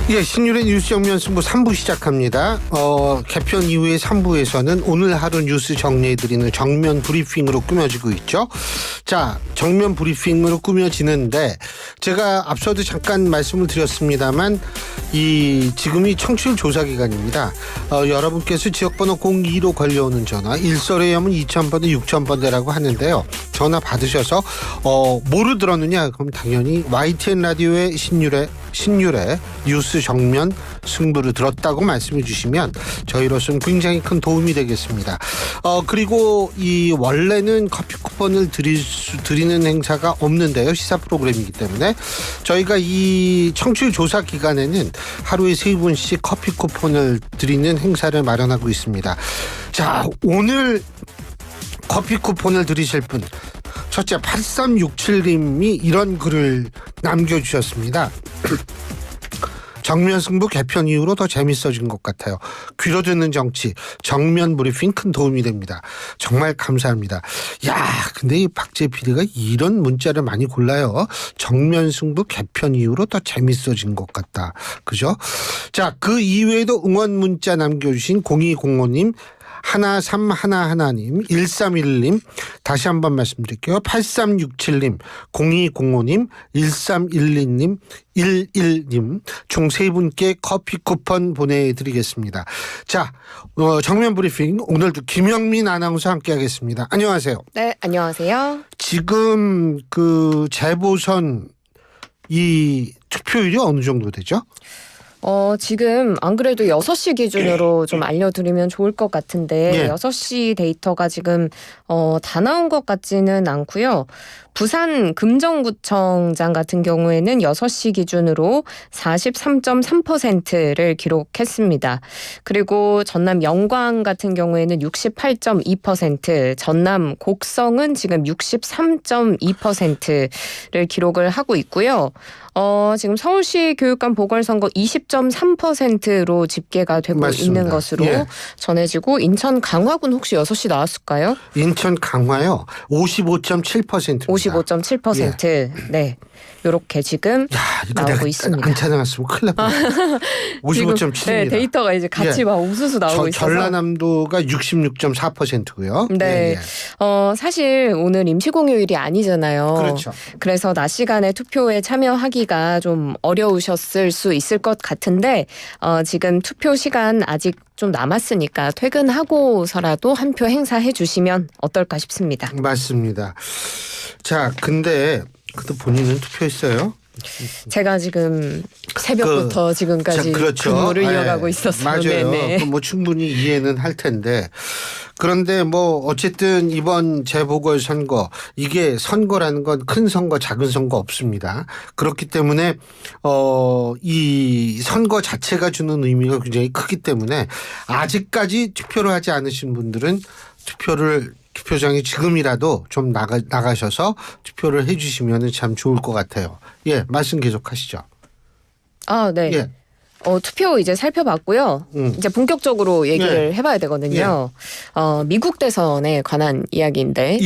예, 신율의 뉴스 정면 승부 3부 시작합니다. 개편 이후의 3부에서는 오늘 하루 뉴스 정리해드리는 정면 브리핑으로 꾸며지고 있죠. 자, 정면 브리핑으로 꾸며지는데 제가 앞서도 잠깐 말씀을 드렸습니다만 지금이 청취율 조사 기간입니다. 여러분께서 지역번호 02로 걸려오는 전화 일설에 하면 2000번대 6000번대라고 하는데요. 전화 받으셔서 뭐로 들었느냐? 그럼 당연히 YTN 라디오의 신율의 뉴스 정면 승부를 들었다고 말씀해 주시면 저희로서는 굉장히 큰 도움이 되겠습니다. 그리고 원래는 커피 쿠폰을 드리는 행사가 없는데요. 시사 프로그램이기 때문에 저희가 이 청취율 조사 기간에는 하루에 3분씩 커피 쿠폰을 드리는 행사를 마련하고 있습니다. 자, 오늘 커피 쿠폰을 드리실 분 첫째 8367님이 이런 글을 남겨주셨습니다. 정면 승부 개편 이후로 더 재밌어진 것 같아요. 귀로 듣는 정치 정면 브리핑 큰 도움이 됩니다. 정말 감사합니다. 야, 근데 이 박재 PD가 이런 문자를 많이 골라요. 정면 승부 개편 이후로 더 재밌어진 것 같다. 그죠? 자, 그 이외에도 응원 문자 남겨주신 0205님 1311님, 1311님, 다시 한번 말씀드릴게요. 8367님, 0205님, 1312님, 11님, 총 3분께 커피 쿠폰 보내드리겠습니다. 자, 정면 브리핑 오늘도 김영민 아나운서 함께하겠습니다. 안녕하세요. 네, 안녕하세요. 지금 재보선 이 투표율이 어느 정도 되죠? 지금 안 그래도 6시 기준으로 좀 알려드리면 좋을 것 같은데 6시 데이터가 지금 다 나온 것 같지는 않고요. 부산 금정구청장 같은 경우에는 6시 기준으로 43.3%를 기록했습니다. 그리고 전남 영광 같은 경우에는 68.2%, 전남 곡성은 지금 63.2%를 기록을 하고 있고요. 지금 서울시 교육감 보궐선거 20.3%로 집계가 되고 맞습니다. 있는 것으로 전해지고 인천 강화군 혹시 6시 나왔을까요? 인천 강화요. 55.7%입니다. 55.7%. 네. 요렇게 지금 나오고 있습니다. 안 찾아놨으면 큰일 날 뻔했어요. 55.7입니다. 네, 데이터가 이제 같이 막 우수수 나오고 있어서. 전라남도가 66.4%고요. 네. 사실 오늘 임시공휴일이 아니잖아요. 그렇죠. 그래서 낮 시간에 투표에 참여하기가 좀 어려우셨을 수 있을 것 같은데 지금 투표 시간 아직 좀 남았으니까 퇴근하고서라도 한 표 행사해 주시면 어떨까 싶습니다. 맞습니다. 자, 근데 본인은 투표했어요? 제가 지금 새벽부터 지금까지 그렇죠. 근무를 이어가고 있었어요. 맞아요. 네네. 충분히 이해는 할 텐데 그런데 어쨌든 이번 재보궐선거 이게 선거라는 건 큰 선거 작은 선거 없습니다. 그렇기 때문에 이 선거 자체가 주는 의미가 굉장히 크기 때문에 아직까지 투표를 하지 않으신 분들은 투표장에 지금이라도 좀 나가셔서 투표를 해 주시면 참 좋을 것 같아요. 예, 말씀 계속하시죠. 네. 예. 투표 이제 살펴봤고요. 이제 본격적으로 얘기를 해봐야 되거든요. 미국 대선에 관한 이야기인데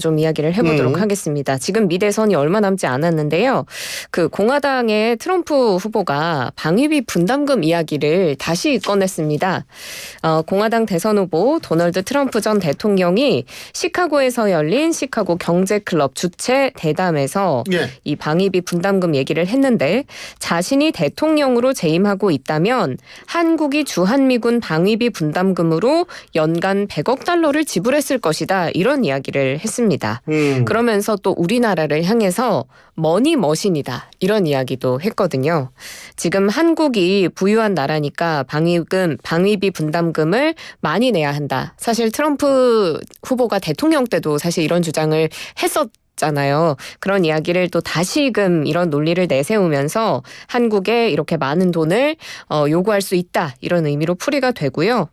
좀 이야기를 해보도록 하겠습니다. 지금 미 대선이 얼마 남지 않았는데요. 그 공화당의 트럼프 후보가 방위비 분담금 이야기를 다시 꺼냈습니다. 공화당 대선 후보 도널드 트럼프 전 대통령이 시카고에서 열린 시카고 경제클럽 주최 대담에서 이 방위비 분담금 얘기를 했는데 자신이 대통령으로 재임 하고 있다면 한국이 주한미군 방위비 분담금으로 연간 100억 달러를 지불했을 것이다. 이런 이야기를 했습니다. 그러면서 또 우리나라를 향해서 머니머신이다. 이런 이야기도 했거든요. 지금 한국이 부유한 나라니까 방위비 분담금을 많이 내야 한다. 사실 트럼프 후보가 대통령 때도 사실 이런 주장을 잖아요. 그런 이야기를 또 다시금 이런 논리를 내세우면서 한국에 이렇게 많은 돈을 요구할 수 있다. 이런 의미로 풀이가 되고요.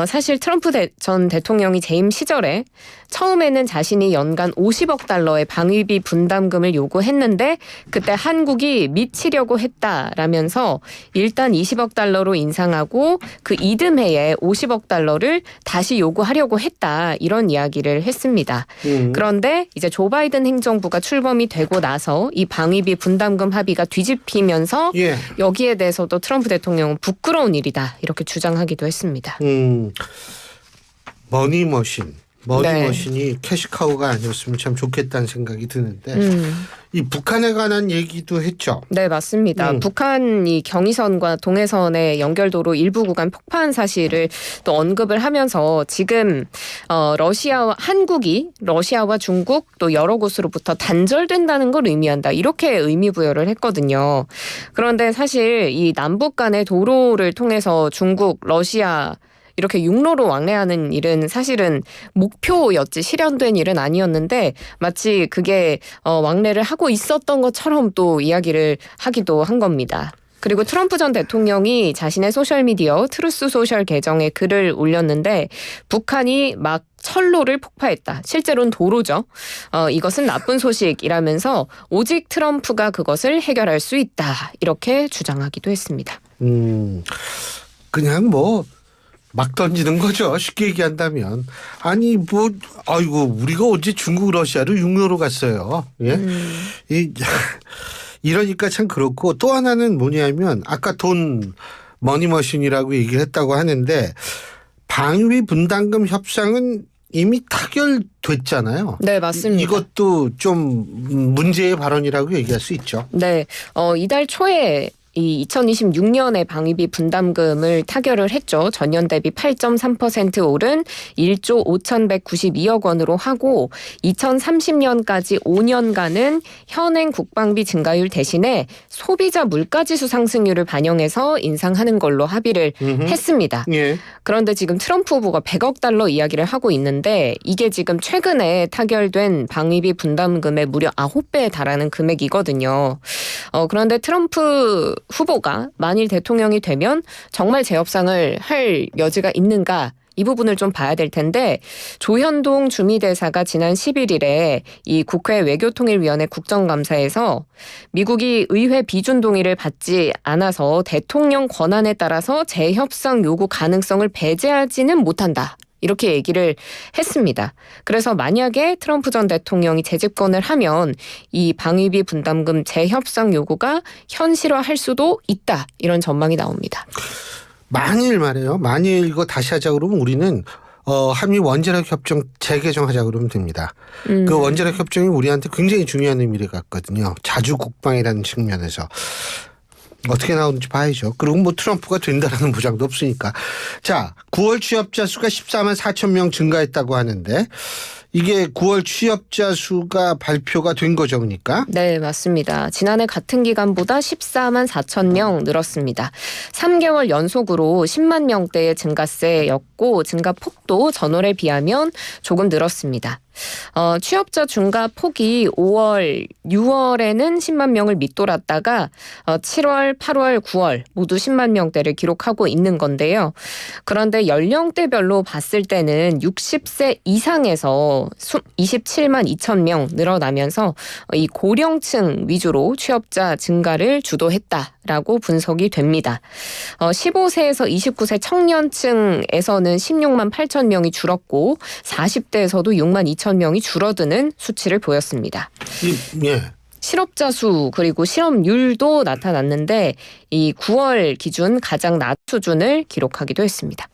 사실 트럼프 전 대통령이 재임 시절에 처음에는 자신이 연간 50억 달러의 방위비 분담금을 요구했는데 그때 한국이 미치려고 했다라면서 일단 20억 달러로 인상하고 그 이듬해에 50억 달러를 다시 요구하려고 했다. 이런 이야기를 했습니다. 그런데 이제 조 바이든 바이든 행정부가 출범이 되고 나서 이 방위비 분담금 합의가 뒤집히면서 여기에 대해서도 트럼프 대통령은 부끄러운 일이다 이렇게 주장하기도 했습니다. 머니머신이 캐시카우가 아니었으면 참 좋겠다는 생각이 드는데 이 북한에 관한 얘기도 했죠. 네, 맞습니다. 북한이 경의선과 동해선의 연결도로 일부 구간 폭파한 사실을 또 언급을 하면서 지금 한국이 러시아와 중국 또 여러 곳으로부터 단절된다는 걸 의미한다. 이렇게 의미 부여를 했거든요. 그런데 사실 이 남북 간의 도로를 통해서 중국, 러시아 이렇게 육로로 왕래하는 일은 사실은 목표였지 실현된 일은 아니었는데 마치 그게 왕래를 하고 있었던 것처럼 또 이야기를 하기도 한 겁니다. 그리고 트럼프 전 대통령이 자신의 소셜미디어 트루스 소셜 계정에 글을 올렸는데 북한이 막 철로를 폭파했다. 실제로는 도로죠. 이것은 나쁜 소식이라면서 오직 트럼프가 그것을 해결할 수 있다. 이렇게 주장하기도 했습니다. 그냥 막 던지는 거죠. 쉽게 얘기한다면. 아니 우리가 언제 중국 러시아를 육로로 갔어요. 예? 이러니까 참 그렇고 또 하나는 뭐냐면 아까 머니머신이라고 얘기를 했다고 하는데 방위 분담금 협상은 이미 타결됐잖아요. 네, 맞습니다. 이것도 좀 문제의 발언이라고 얘기할 수 있죠. 네, 이달 초에 이 2026년에 방위비 분담금을 타결을 했죠. 전년 대비 8.3% 오른 1조 5,192억 원으로 하고 2030년까지 5년간은 현행 국방비 증가율 대신에 소비자 물가지수 상승률을 반영해서 인상하는 걸로 합의를 했습니다. 예. 그런데 지금 트럼프 후보가 100억 달러 이야기를 하고 있는데 이게 지금 최근에 타결된 방위비 분담금의 무려 9배에 달하는 금액이거든요. 그런데 트럼프 후보가 만일 대통령이 되면 정말 재협상을 할 여지가 있는가? 이 부분을 좀 봐야 될 텐데 조현동 주미대사가 지난 11일에 이 국회 외교통일위원회 국정감사에서 미국이 의회 비준 동의를 받지 않아서 대통령 권한에 따라서 재협상 요구 가능성을 배제하지는 못한다. 이렇게 얘기를 했습니다. 그래서 만약에 트럼프 전 대통령이 재집권을 하면 이 방위비 분담금 재협상 요구가 현실화할 수도 있다. 이런 전망이 나옵니다. 만일 이거 다시 하자 그러면 우리는 한미 원자력 협정 재개정하자 그러면 됩니다. 그 원자력 협정이 우리한테 굉장히 중요한 의미를 갖거든요. 자주 국방이라는 측면에서. 어떻게 나오는지 봐야죠. 그리고 트럼프가 된다라는 보장도 없으니까. 자, 9월 취업자 수가 14만 4천 명 증가했다고 하는데 이게 9월 취업자 수가 발표가 된 거죠, 그러니까? 네, 맞습니다. 지난해 같은 기간보다 14만 4천 명 늘었습니다. 3개월 연속으로 10만 명대의 증가세였고 증가폭도 전월에 비하면 조금 늘었습니다. 취업자 증가 폭이 5월, 6월에는 10만 명을 밑돌았다가 7월, 8월, 9월 모두 10만 명대를 기록하고 있는 건데요. 그런데 연령대별로 봤을 때는 60세 이상에서 27만 2천 명 늘어나면서 이 고령층 위주로 취업자 증가를 주도했다라고 분석이 됩니다. 15세에서 29세 청년층에서는 16만 8천 명이 줄었고 40대에서도 6만 2천 명이 줄어드는 수치를 보였습니다. 예. 실업자 수 그리고 실업률도 나타났는데 이 9월 기준 가장 낮은 수준을 기록하기도 했습니다.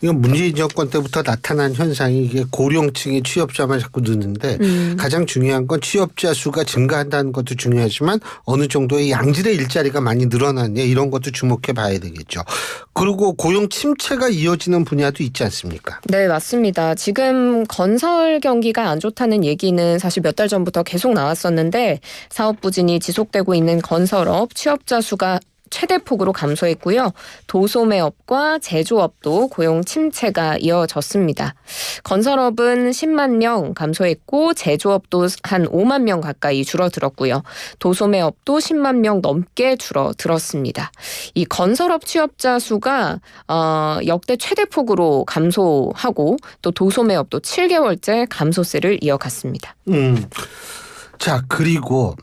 이건 문재인 정권 때부터 나타난 현상이 이게 고령층의 취업자만 자꾸 느는데 가장 중요한 건 취업자 수가 증가한다는 것도 중요하지만 어느 정도의 양질의 일자리가 많이 늘어났냐 이런 것도 주목해 봐야 되겠죠. 그리고 고용 침체가 이어지는 분야도 있지 않습니까? 네, 맞습니다. 지금 건설 경기가 안 좋다는 얘기는 사실 몇 달 전부터 계속 나왔었는데 사업 부진이 지속되고 있는 건설업 취업자 수가 최대폭으로 감소했고요. 도소매업과 제조업도 고용 침체가 이어졌습니다. 건설업은 10만 명 감소했고 제조업도 한 5만 명 가까이 줄어들었고요. 도소매업도 10만 명 넘게 줄어들었습니다. 이 건설업 취업자 수가 역대 최대폭으로 감소하고 또 도소매업도 7개월째 감소세를 이어갔습니다. 자, 그리고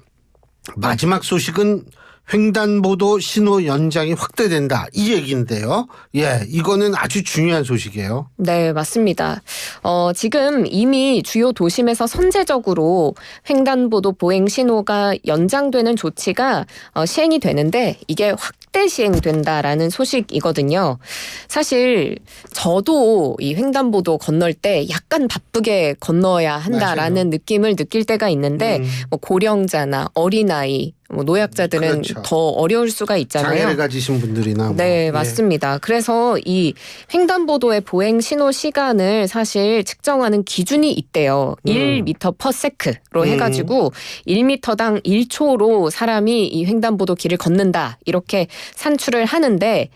마지막 소식은 횡단보도 신호 연장이 확대된다 이 얘기인데요. 예, 이거는 아주 중요한 소식이에요. 네, 맞습니다. 지금 이미 주요 도심에서 선제적으로 횡단보도 보행 신호가 연장되는 조치가 시행이 되는데 이게 확대 시행된다라는 소식이거든요. 사실 저도 이 횡단보도 건널 때 약간 바쁘게 건너야 한다라는 맞아요. 느낌을 느낄 때가 있는데 뭐 고령자나 어린아이 노약자들은 그렇죠. 더 어려울 수가 있잖아요. 장애를 가지신 분들이나 뭐. 네, 맞습니다. 그래서 이 횡단보도의 보행 신호 시간을 사실 측정하는 기준이 있대요. 1m/s로 해가지고 1m당 1초로 사람이 이 횡단보도 길을 걷는다 이렇게 산출을 하는데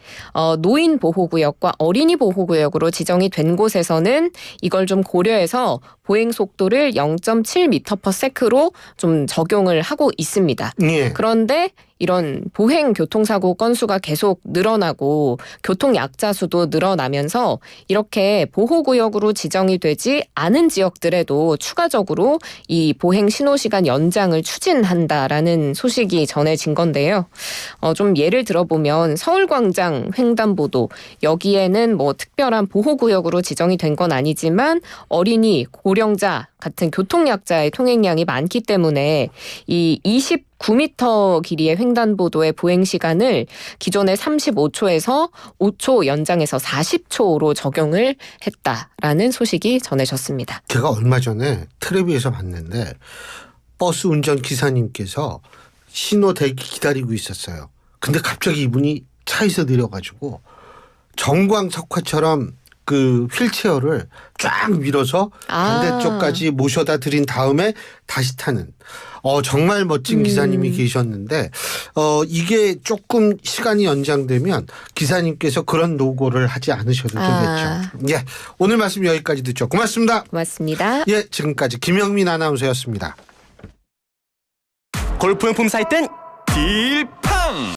노인 보호구역과 어린이 보호구역으로 지정이 된 곳에서는 이걸 좀 고려해서 보행 속도를 0.7m/s로 좀 적용을 하고 있습니다. 예. 그런데 이런 보행 교통사고 건수가 계속 늘어나고 교통약자 수도 늘어나면서 이렇게 보호구역으로 지정이 되지 않은 지역들에도 추가적으로 이 보행 신호시간 연장을 추진한다라는 소식이 전해진 건데요. 좀 예를 들어보면 서울광장 횡단보도 여기에는 뭐 특별한 보호구역으로 지정이 된 건 아니지만 어린이, 고령자 같은 교통약자의 통행량이 많기 때문에 이 29m 길이의 횡단보도의 보행 시간을 기존의 35초에서 5초 연장해서 40초로 적용을 했다라는 소식이 전해졌습니다. 제가 얼마 전에 텔레비에서 봤는데 버스 운전 기사님께서 신호 대기 기다리고 있었어요. 근데 갑자기 이분이 차에서 내려가지고 정광석화처럼 그 휠체어를 쫙 밀어서 반대쪽까지 모셔다 드린 다음에 다시 타는 정말 멋진 기사님이 계셨는데 이게 조금 시간이 연장되면 기사님께서 그런 노고를 하지 않으셔도 되겠죠. 예, 오늘 말씀 여기까지 듣죠. 고맙습니다. 고맙습니다. 예, 지금까지 김영민 아나운서였습니다. 골프용품 살 땐 딜